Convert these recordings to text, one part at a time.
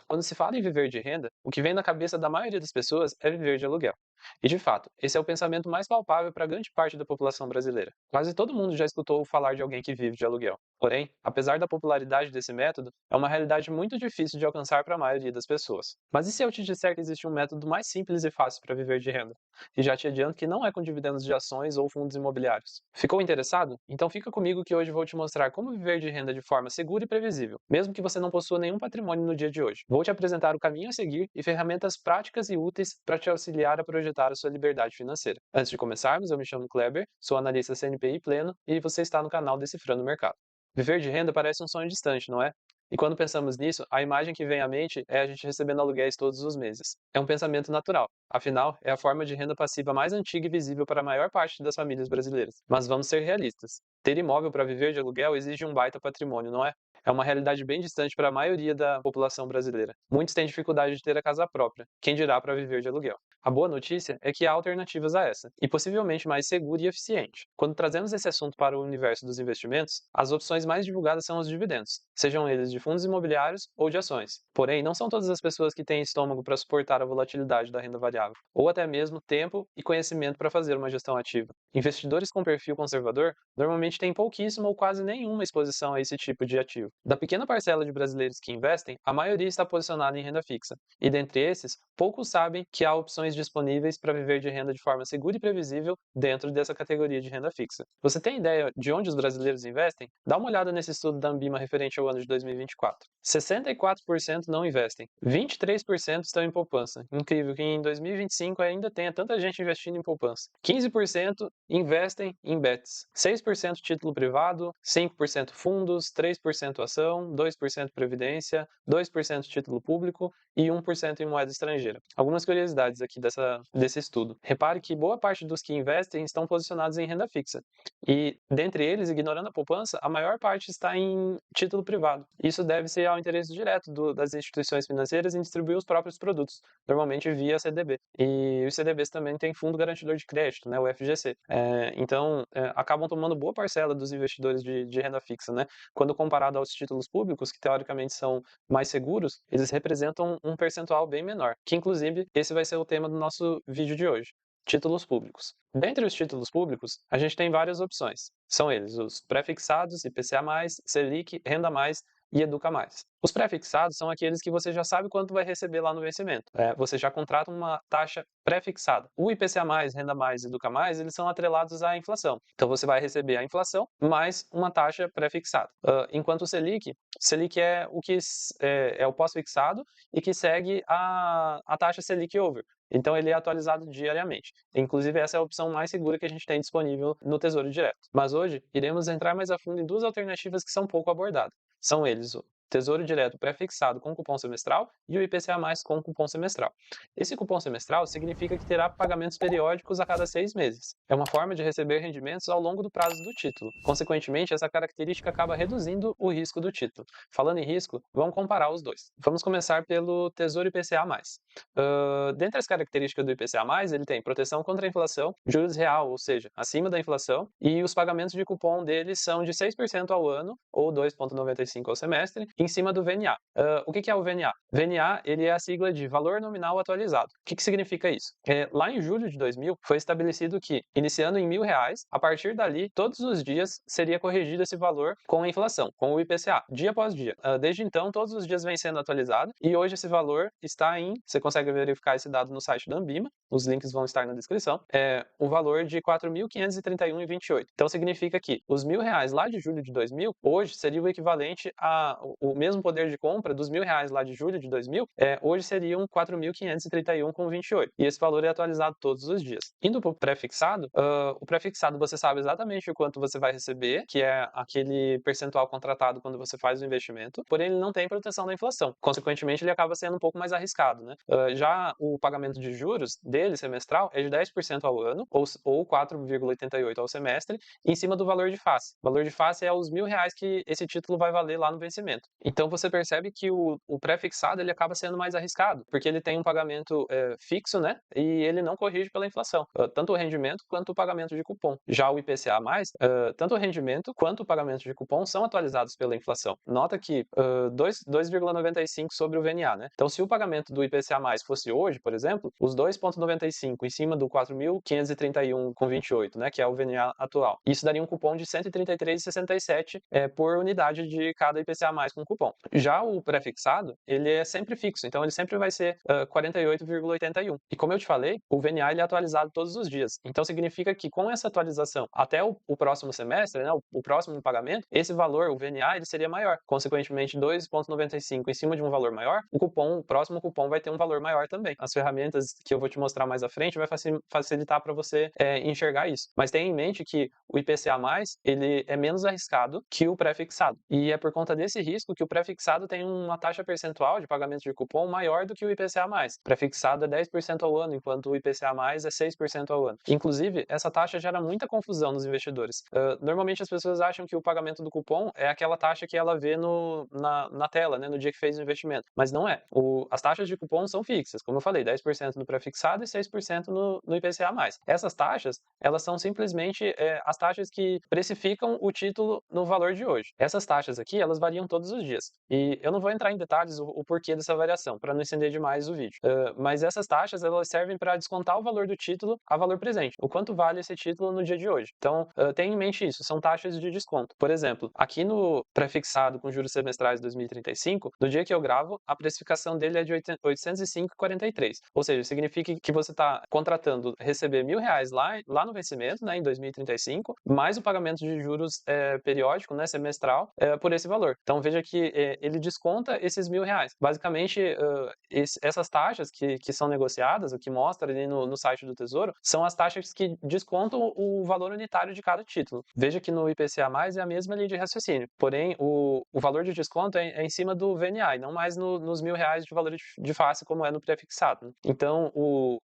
Quando se fala em viver de renda, o que vem na cabeça da maioria das pessoas é viver de aluguel. E de fato, esse é o pensamento mais palpável para grande parte da população brasileira. Quase todo mundo já escutou falar de alguém que vive de aluguel. Porém, apesar da popularidade desse método, é uma realidade muito difícil de alcançar para a maioria das pessoas. Mas e se eu te disser que existe um método mais simples e fácil para viver de renda? E já te adianto que não é com dividendos de ações ou fundos imobiliários. Ficou interessado? Então fica comigo que hoje vou te mostrar como viver de renda de forma segura e previsível, mesmo que você não possua nenhum patrimônio no dia de hoje. Vou te apresentar o caminho a seguir e ferramentas práticas e úteis para te auxiliar a projetar a sua liberdade financeira. Antes de começarmos, eu me chamo Kleber, sou analista CNPI pleno e você está no canal Decifrando o Mercado. Viver de renda parece um sonho distante, não é? E quando pensamos nisso, a imagem que vem à mente é a gente recebendo aluguéis todos os meses. É um pensamento natural, afinal, é a forma de renda passiva mais antiga e visível para a maior parte das famílias brasileiras. Mas vamos ser realistas. Ter imóvel para viver de aluguel exige um baita patrimônio, não é? É uma realidade bem distante para a maioria da população brasileira. Muitos têm dificuldade de ter a casa própria, quem dirá para viver de aluguel. A boa notícia é que há alternativas a essa, e possivelmente mais segura e eficiente. Quando trazemos esse assunto para o universo dos investimentos, as opções mais divulgadas são os dividendos, sejam eles de fundos imobiliários ou de ações. Porém, não são todas as pessoas que têm estômago para suportar a volatilidade da renda variável, ou até mesmo tempo e conhecimento para fazer uma gestão ativa. Investidores com perfil conservador normalmente têm pouquíssima ou quase nenhuma exposição a esse tipo de ativo. Da pequena parcela de brasileiros que investem, a maioria está posicionada em renda fixa, e dentre esses, poucos sabem que há opções disponíveis para viver de renda de forma segura e previsível dentro dessa categoria de renda fixa. Você tem ideia de onde os brasileiros investem? Dá uma olhada nesse estudo da Ambima referente ao ano de 2024. 64% não investem, 23% estão em poupança. Incrível que em 2025 ainda tenha tanta gente investindo em poupança. 15% investem em bets, 6% título privado, 5% fundos, 3% ação, 2% previdência, 2% título público e 1% em moeda estrangeira. Algumas curiosidades aqui desse estudo. Repare que boa parte dos que investem estão posicionados em renda fixa. E, dentre eles, ignorando a poupança, a maior parte está em título privado. Isso deve-se ao interesse direto das instituições financeiras em distribuir os próprios produtos, normalmente via CDB. E os CDBs também têm Fundo Garantidor de Crédito, né, o FGC. Então, acabam tomando boa parcela dos investidores de renda fixa, né? Quando comparado aos títulos públicos, que teoricamente são mais seguros, eles representam um percentual bem menor, que inclusive esse vai ser o tema do nosso vídeo de hoje. Títulos públicos. Dentre os títulos públicos, a gente tem várias opções. São eles os pré-fixados, IPCA+, Selic, Renda+, e Educa+. Os pré-fixados são aqueles que você já sabe quanto vai receber lá no vencimento. Você já contrata uma taxa pré-fixada. O IPCA+, Renda+, e Educa+, eles são atrelados à inflação. Então você vai receber a inflação mais uma taxa pré-fixada. Enquanto o Selic é o que é o pós-fixado e que segue a taxa Selic Over. Então ele é atualizado diariamente. Inclusive essa é a opção mais segura que a gente tem disponível no Tesouro Direto. Mas hoje iremos entrar mais a fundo em duas alternativas que são pouco abordadas. São eles o Tesouro Direto pré-fixado com cupom semestral e o IPCA+ com cupom semestral. Esse cupom semestral significa que terá pagamentos periódicos a cada 6 meses. É uma forma de receber rendimentos ao longo do prazo do título. Consequentemente, essa característica acaba reduzindo o risco do título. Falando em risco, vamos comparar os dois. Vamos começar pelo Tesouro IPCA+. Dentre as características do IPCA+, ele tem proteção contra a inflação, juros real, ou seja, acima da inflação, e os pagamentos de cupom dele são de 6% ao ano, ou 2,95% ao semestre, em cima do VNA. O que é o VNA? VNA ele é a sigla de Valor Nominal Atualizado. O que significa isso? Lá em julho de 2000, foi estabelecido que, iniciando em R$ 1.000, a partir dali, todos os dias seria corrigido esse valor com a inflação, com o IPCA, dia após dia. Desde então, todos os dias vem sendo atualizado, e hoje esse valor está você consegue verificar esse dado no site da Ambima, os links vão estar na descrição, o valor de R$ 4.531,28. Então significa que os R$ 1.000 lá de julho de 2000, hoje seria o equivalente o mesmo poder de compra dos R$ 1.000 lá de julho de 2000, hoje seriam R$ 4.531,28. E esse valor é atualizado todos os dias. Indo para o pré-fixado, o pré-fixado você sabe exatamente o quanto você vai receber, que é aquele percentual contratado quando você faz o investimento, porém ele não tem proteção da inflação. Consequentemente, ele acaba sendo um pouco mais arriscado, né? Já o pagamento de juros dele, semestral, é de 10% ao ano, ou 4,88% ao semestre, em cima do valor de face. O valor de face é os R$ 1.000 que esse título vai valer lá no vencimento. Então você percebe que o pré-fixado ele acaba sendo mais arriscado, porque ele tem um pagamento fixo, né? E ele não corrige pela inflação, tanto o rendimento quanto o pagamento de cupom. Já o IPCA+, tanto o rendimento quanto o pagamento de cupom são atualizados pela inflação. Nota que 2,95 sobre o VNA, né? Então se o pagamento do IPCA+ fosse hoje, por exemplo, os 2,95 em cima do 4.531,28, né, que é o VNA atual, isso daria um cupom de 133,67 por unidade de cada IPCA+ com cupom. Já o pré-fixado, ele é sempre fixo, então ele sempre vai ser 48,81. E como eu te falei, o VNA ele é atualizado todos os dias. Então significa que com essa atualização até o próximo semestre, né, o próximo pagamento, esse valor, o VNA, ele seria maior. Consequentemente, 2,95 em cima de um valor maior, o próximo cupom vai ter um valor maior também. As ferramentas que eu vou te mostrar mais à frente vai facilitar para você enxergar isso. Mas tenha em mente que o IPCA+, ele é menos arriscado que o pré-fixado. E é por conta desse risco que o pré-fixado tem uma taxa percentual de pagamento de cupom maior do que o IPCA+. O pré-fixado é 10% ao ano, enquanto o IPCA+, é 6% ao ano. Inclusive, essa taxa gera muita confusão nos investidores. Normalmente as pessoas acham que o pagamento do cupom é aquela taxa que ela vê na tela, né, no dia que fez o investimento. Mas não é. As taxas de cupom são fixas, como eu falei, 10% no pré-fixado e 6% no IPCA+. Essas taxas, elas são simplesmente as taxas que precificam o título no valor de hoje. Essas taxas aqui, elas variam todos os dias. E eu não vou entrar em detalhes o porquê dessa variação, para não estender demais o vídeo. Mas essas taxas, elas servem para descontar o valor do título a valor presente, o quanto vale esse título no dia de hoje. Então, tenha em mente isso, são taxas de desconto. Por exemplo, aqui no pré-fixado com juros semestrais 2035, no dia que eu gravo, a precificação dele é de 805,43. Ou seja, significa que você está contratando receber R$ 1.000 lá no vencimento, né, em 2035, mais o pagamento de juros periódico, né, semestral, por esse valor. Então veja que ele desconta esses R$ 1.000. Basicamente, essas taxas que são negociadas, o que mostra ali no site do Tesouro, são as taxas que descontam o valor unitário de cada título. Veja que no IPCA+, é a mesma linha de raciocínio, porém o valor de desconto é em cima do VNA e não mais nos R$ 1.000 de valor de face, como é no pré-fixado. Então,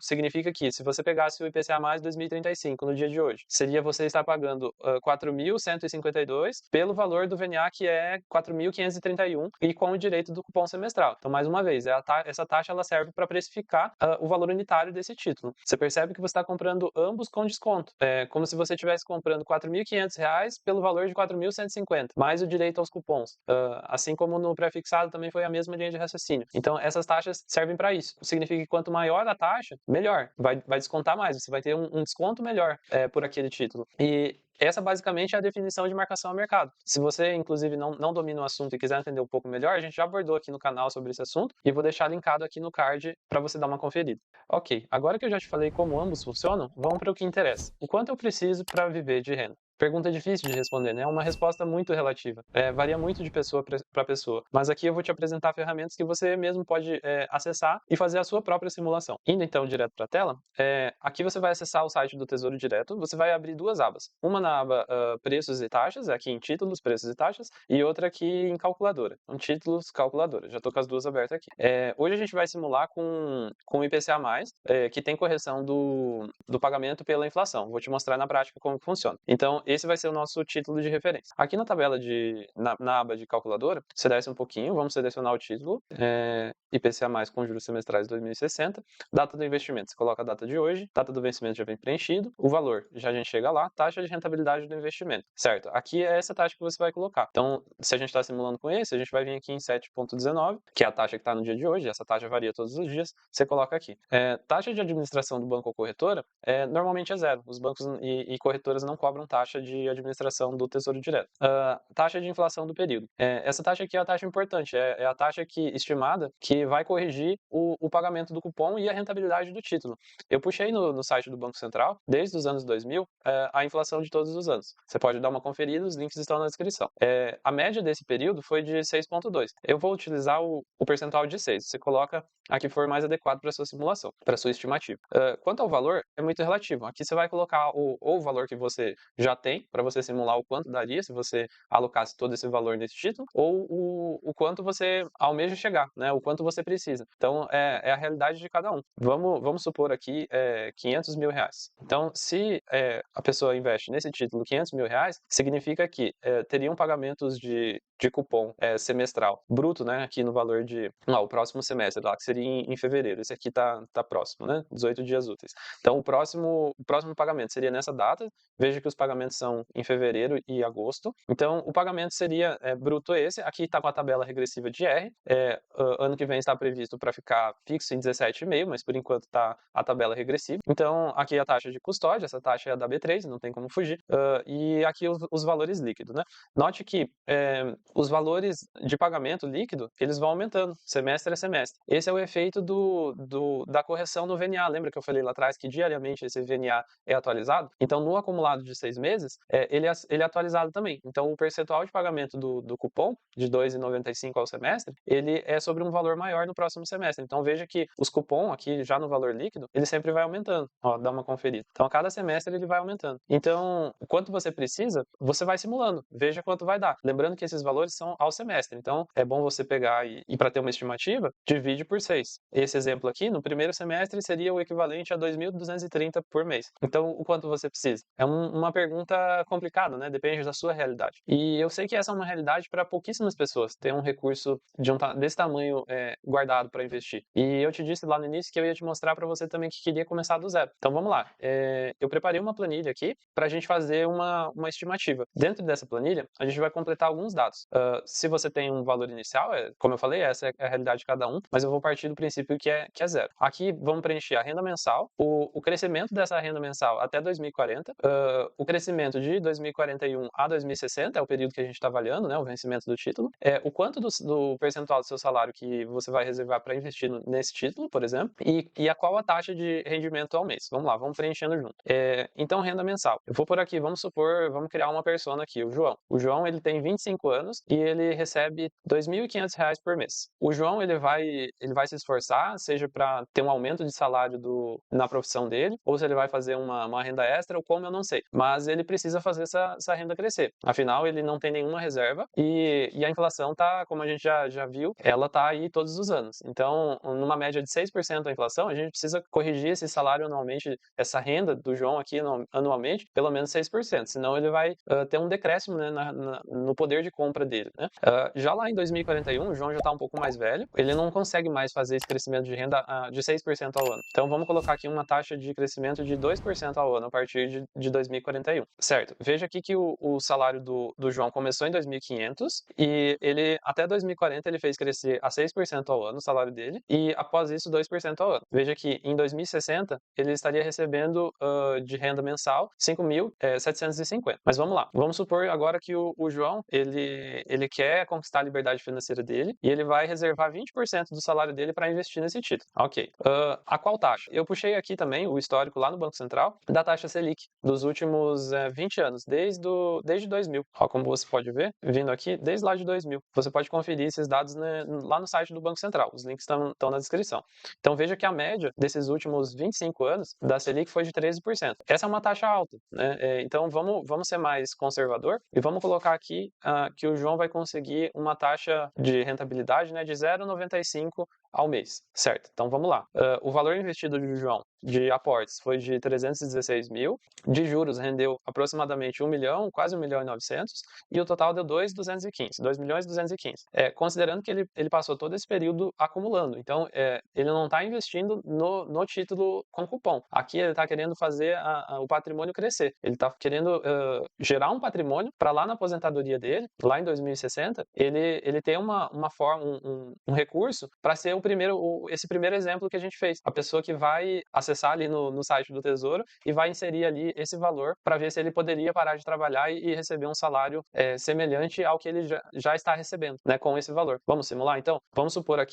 significa que se você pegasse o IPCA+ 2035 no dia de hoje, seria você estar pagando 4.152 pelo valor do VNA, que é 4.531, e com o direito do cupom semestral. Então, mais uma vez, essa taxa ela serve para precificar o valor unitário desse título. Você percebe que você está comprando ambos com desconto. É como se você estivesse comprando R$ 4.500 pelo valor de 4.150, mais o direito aos cupons. Assim como no pré-fixado também foi a mesma linha de raciocínio. Então, essas taxas servem para isso. Significa que quanto maior a taxa, melhor. Vai descontar mais, você vai ter um desconto melhor por aquele título. E essa basicamente é a definição de marcação a mercado. Se você, inclusive, não domina o assunto e quiser entender um pouco melhor, a gente já abordou aqui no canal sobre esse assunto e vou deixar linkado aqui no card para você dar uma conferida. Ok, agora que eu já te falei como ambos funcionam, vamos para o que interessa. O quanto eu preciso para viver de renda? Pergunta difícil de responder, né? É uma resposta muito relativa. Varia muito de pessoa para pessoa. Mas aqui eu vou te apresentar ferramentas que você mesmo pode acessar e fazer a sua própria simulação. Indo então direto para a tela, aqui você vai acessar o site do Tesouro Direto. Você vai abrir duas abas. Uma na aba Preços e Taxas, aqui em Títulos, Preços e Taxas, e outra aqui em Calculadora. Então, Títulos, Calculadora. Já estou com as duas abertas aqui. Hoje a gente vai simular com o IPCA+, que tem correção do pagamento pela inflação. Vou te mostrar na prática como funciona. Então, esse vai ser o nosso título de referência. Aqui na tabela na aba de calculadora, você desce um pouquinho, vamos selecionar o título, IPCA+, com juros semestrais 2060, data do investimento, você coloca a data de hoje, data do vencimento já vem preenchido, o valor, já a gente chega lá, taxa de rentabilidade do investimento, certo? Aqui é essa taxa que você vai colocar. Então, se a gente está simulando com esse, a gente vai vir aqui em 7,19, que é a taxa que está no dia de hoje, essa taxa varia todos os dias, você coloca aqui. Taxa de administração do banco ou corretora, normalmente é zero, os bancos e corretoras não cobram taxa de administração do Tesouro Direto. Taxa de inflação do período. Essa taxa aqui é a taxa importante, é a taxa estimada que vai corrigir o pagamento do cupom e a rentabilidade do título. Eu puxei no site do Banco Central, desde os anos 2000, a inflação de todos os anos. Você pode dar uma conferida, os links estão na descrição. A média desse período foi de 6,2. Eu vou utilizar o percentual de 6. Você coloca a que for mais adequado para a sua simulação, para a sua estimativa. Quanto ao valor, é muito relativo. Aqui você vai colocar ou o valor que você já tem, para você simular o quanto daria se você alocasse todo esse valor nesse título, ou o quanto você almeja chegar, né? O quanto você precisa. Então, é a realidade de cada um. Vamos supor aqui R$ 500 mil. Então, se a pessoa investe nesse título R$ 500 mil, significa que teriam pagamentos de de cupom semestral bruto, né, aqui no valor de o próximo semestre lá, que seria em fevereiro. Esse aqui tá próximo, né, 18 dias úteis. Então o próximo pagamento seria nessa data. Veja que os pagamentos são em fevereiro e agosto. Então o pagamento seria bruto esse. Aqui está com a tabela regressiva de R. Ano que vem está previsto para ficar fixo em 17,5, mas por enquanto está a tabela regressiva. Então aqui a taxa de custódia, essa taxa é a da B3, não tem como fugir. E aqui os valores líquidos, né? Note que os valores de pagamento líquido, eles vão aumentando, semestre a semestre. Esse é o efeito da correção do VNA. Lembra que eu falei lá atrás que diariamente esse VNA é atualizado? Então, no acumulado de 6 meses, ele é atualizado também. Então, o percentual de pagamento do cupom, de 2,95 ao semestre, ele é sobre um valor maior no próximo semestre. Então, veja que os cupom aqui, já no valor líquido, ele sempre vai aumentando. Ó, dá uma conferida. Então, a cada semestre ele vai aumentando. Então, quanto você precisa, você vai simulando. Veja quanto vai dar. Lembrando que esses valores são ao semestre. Então, é bom você pegar e para ter uma estimativa, divide por 6. Esse exemplo aqui, no primeiro semestre, seria o equivalente a 2.230 por mês. Então, o quanto você precisa? É uma pergunta complicada, né? Depende da sua realidade. E eu sei que essa é uma realidade para pouquíssimas pessoas, ter um recurso desse tamanho guardado para investir. E eu te disse lá no início que eu ia te mostrar para você também que queria começar do zero. Então, vamos lá. Eu preparei uma planilha aqui para a gente fazer uma estimativa. Dentro dessa planilha, a gente vai completar alguns dados. Se você tem um valor inicial, como eu falei, essa é a realidade de cada um, mas eu vou partir do princípio que é zero. Aqui vamos preencher a renda mensal, o crescimento dessa renda mensal até 2040, o crescimento de 2041 a 2060, é o período que a gente está avaliando, né, o vencimento do título, o quanto do percentual do seu salário que você vai reservar para investir nesse título, por exemplo, e a qual a taxa de rendimento ao mês. Vamos lá, vamos preenchendo junto. Então, renda mensal. Eu vou por aqui, vamos criar uma persona aqui, o João. O João, ele tem 25 anos e ele recebe R$ 2.500 por mês. O João, ele vai se esforçar, seja para ter um aumento de salário na profissão dele, ou se ele vai fazer uma renda extra, ou como, eu não sei. Mas ele precisa fazer essa renda crescer. Afinal, ele não tem nenhuma reserva e a inflação tá, como a gente já viu, ela tá aí todos os anos. Então, numa média de 6% da inflação, a gente precisa corrigir esse salário anualmente, essa renda do João aqui anualmente, pelo menos 6%, senão ele vai ter um decréscimo, né, no poder de compra dele, né? Já lá em 2041, o João já está um pouco mais velho, ele não consegue mais fazer esse crescimento de renda de 6% ao ano. Então, vamos colocar aqui uma taxa de crescimento de 2% ao ano a partir de 2041, certo? Veja aqui que o salário do João começou em 2.500 e ele, até 2040, ele fez crescer a 6% ao ano o salário dele e, após isso, 2% ao ano. Veja que em 2060, ele estaria recebendo de renda mensal 5.750. Mas vamos lá. Vamos supor agora que o João, ele quer conquistar a liberdade financeira dele e ele vai reservar 20% do salário dele para investir nesse título. Ok. A qual taxa? Eu puxei aqui também o histórico lá no Banco Central da taxa Selic dos últimos 20 anos, desde 2000. Ó, como você pode ver, vindo aqui, desde lá de 2000. Você pode conferir esses dados, né, lá no site do Banco Central. Os links estão na descrição. Então veja que a média desses últimos 25 anos da Selic foi de 13%. Essa é uma taxa alta, né? Então vamos ser mais conservador e vamos colocar aqui que o João vai conseguir uma taxa de rentabilidade, né, de 0,95 ao mês, certo? Então vamos lá. O valor investido do João de aportes foi de 316 mil, de juros rendeu aproximadamente 1 milhão, quase 1 milhão e 900, e o total deu 2.215, 2 milhões e 215. Considerando que ele passou todo esse período acumulando, então ele não está investindo no título com cupom. Aqui ele está querendo fazer o patrimônio crescer, ele está querendo gerar um patrimônio para lá na aposentadoria dele, lá em 2060, ele ter uma forma, um recurso para ser esse primeiro exemplo que a gente fez. A pessoa que vai acessar ali no site do Tesouro e vai inserir ali esse valor para ver se ele poderia parar de trabalhar e receber um salário semelhante ao que ele já está recebendo, né, com esse valor. Vamos simular então? Vamos supor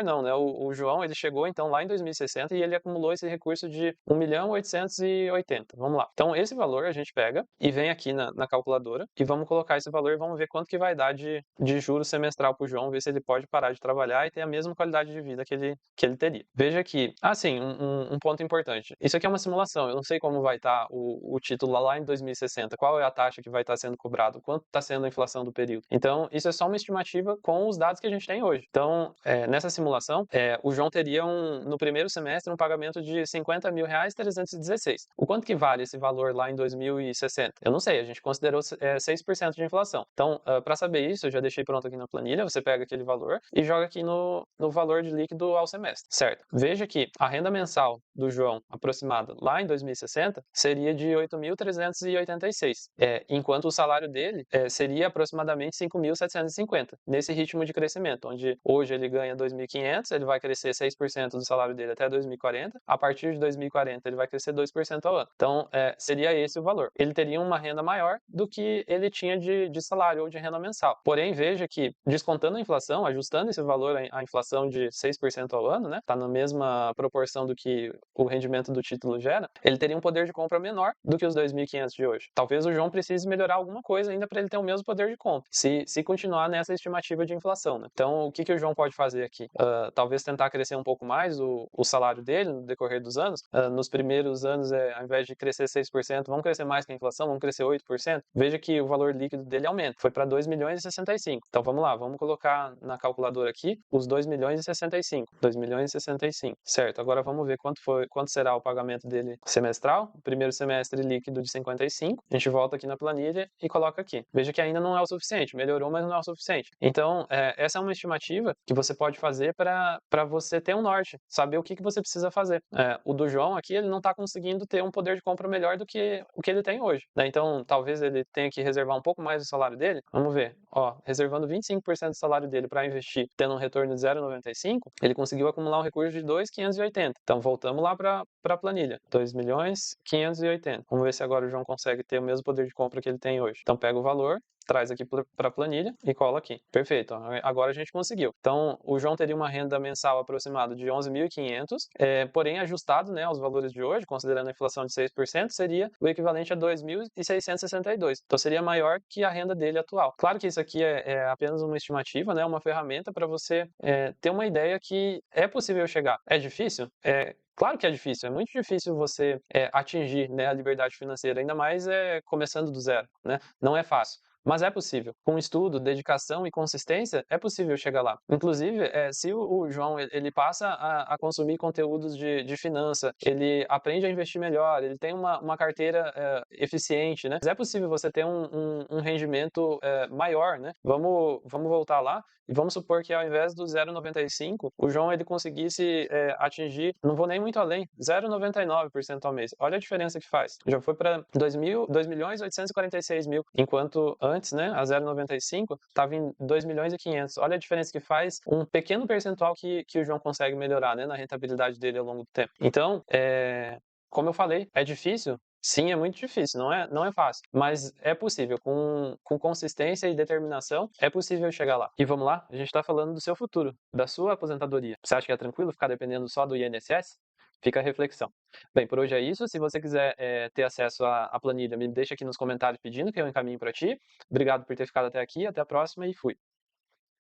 não, né? O João, ele chegou então lá em 2060 e ele acumulou esse recurso de 1.880.000. Vamos lá. Então esse valor a gente pega e vem aqui na calculadora e vamos colocar esse valor e vamos ver quanto que vai dar de juros semestral para o João, ver se ele pode parar de trabalhar e ter a mesma qualidade de vida que ele teria. Veja que, assim, um um ponto importante. Isso aqui é uma simulação, eu não sei como vai estar o título lá em 2060, qual é a taxa que vai estar sendo cobrado, quanto está sendo a inflação do período. Então, isso é só uma estimativa com os dados que a gente tem hoje. Então, nessa simulação, o João teria no primeiro semestre um pagamento de R$ 50.316. O quanto que vale esse valor lá em 2060? Eu não sei, a gente considerou 6% de inflação. Então, para saber isso, eu já deixei pronto aqui na planilha, você pega aquele valor e joga aqui no valor de líquido ao semestre, certo? Veja que a renda mensal do João aproximada lá em 2060 seria de 8.386, enquanto o salário dele seria aproximadamente 5.750, nesse ritmo de crescimento, onde hoje ele ganha 2.500, ele vai crescer 6% do salário dele até 2040, a partir de 2040 ele vai crescer 2% ao ano. Então, seria esse o valor. Ele teria uma renda maior do que ele tinha de salário ou de renda mensal. Porém, veja que, descontando a inflação, ajustando esse valor à inflação de 6% ao ano, né, tá na mesma proporção do que o rendimento do título gera, ele teria um poder de compra menor do que os 2.500 de hoje. Talvez o João precise melhorar alguma coisa ainda para ele ter o mesmo poder de compra, se continuar nessa estimativa de inflação, né? Então, o que o João pode fazer aqui? Talvez tentar crescer um pouco mais o salário dele no decorrer dos anos. Nos primeiros anos, ao invés de crescer 6%, vamos crescer mais que a inflação, vamos crescer 8%. Veja que o valor líquido dele aumenta, foi para 2.065.000. Então, vamos lá, vamos colocar na calculadora aqui os 2.065.000. 2.065.000, certo? Agora vamos ver quanto será o pagamento dele semestral. Primeiro semestre líquido de 55. A gente volta aqui na planilha e coloca aqui. Veja que ainda não é o suficiente, melhorou, mas não é o suficiente. Então, essa é uma estimativa que você pode fazer para você ter um norte, saber o que você precisa fazer. O do João aqui, ele não está conseguindo ter um poder de compra melhor do que o que ele tem hoje, né? Então, talvez ele tenha que reservar um pouco mais do salário dele. Vamos ver, reservando 25% do salário dele para investir, tendo um retorno de 0,95, ele conseguiu acumular um recurso de 2.580. Então, voltamos lá para a planilha, 2.580. Vamos ver se agora o João consegue ter o mesmo poder de compra que ele tem hoje. Então, pega o valor, traz aqui para a planilha e cola aqui. Perfeito, agora a gente conseguiu. Então, o João teria uma renda mensal aproximada de 11.500, porém ajustado, né, aos valores de hoje, considerando a inflação de 6%, seria o equivalente a 2.662. Então, seria maior que a renda dele atual. Claro que isso aqui é apenas uma estimativa, né, uma ferramenta para você ter uma ideia que é possível chegar. É difícil? Claro que é difícil, é muito difícil você atingir, né, a liberdade financeira, ainda mais começando do zero, né? Não é fácil. Mas é possível. Com estudo, dedicação e consistência, é possível chegar lá. Inclusive, se o João ele passa a consumir conteúdos de finança, ele aprende a investir melhor, ele tem uma carteira eficiente, né? Mas é possível você ter um rendimento maior, né? Vamos voltar lá e vamos supor que ao invés do 0,95, o João ele conseguisse atingir, não vou nem muito além, 0,99% ao mês. Olha a diferença que faz. Já foi para 2.846.000, enquanto antes, né, a 0,95 estava em 2.500.000. Olha a diferença que faz, um pequeno percentual que o João consegue melhorar, né, na rentabilidade dele ao longo do tempo. Então, como eu falei, é difícil? Sim, é muito difícil, não é fácil, mas é possível, com consistência e determinação, é possível chegar lá. E vamos lá, a gente está falando do seu futuro, da sua aposentadoria. Você acha que é tranquilo ficar dependendo só do INSS? Fica a reflexão. Bem, por hoje é isso. Se você quiser ter acesso à planilha, me deixa aqui nos comentários pedindo que eu encaminhe para ti. Obrigado por ter ficado até aqui, até a próxima e fui.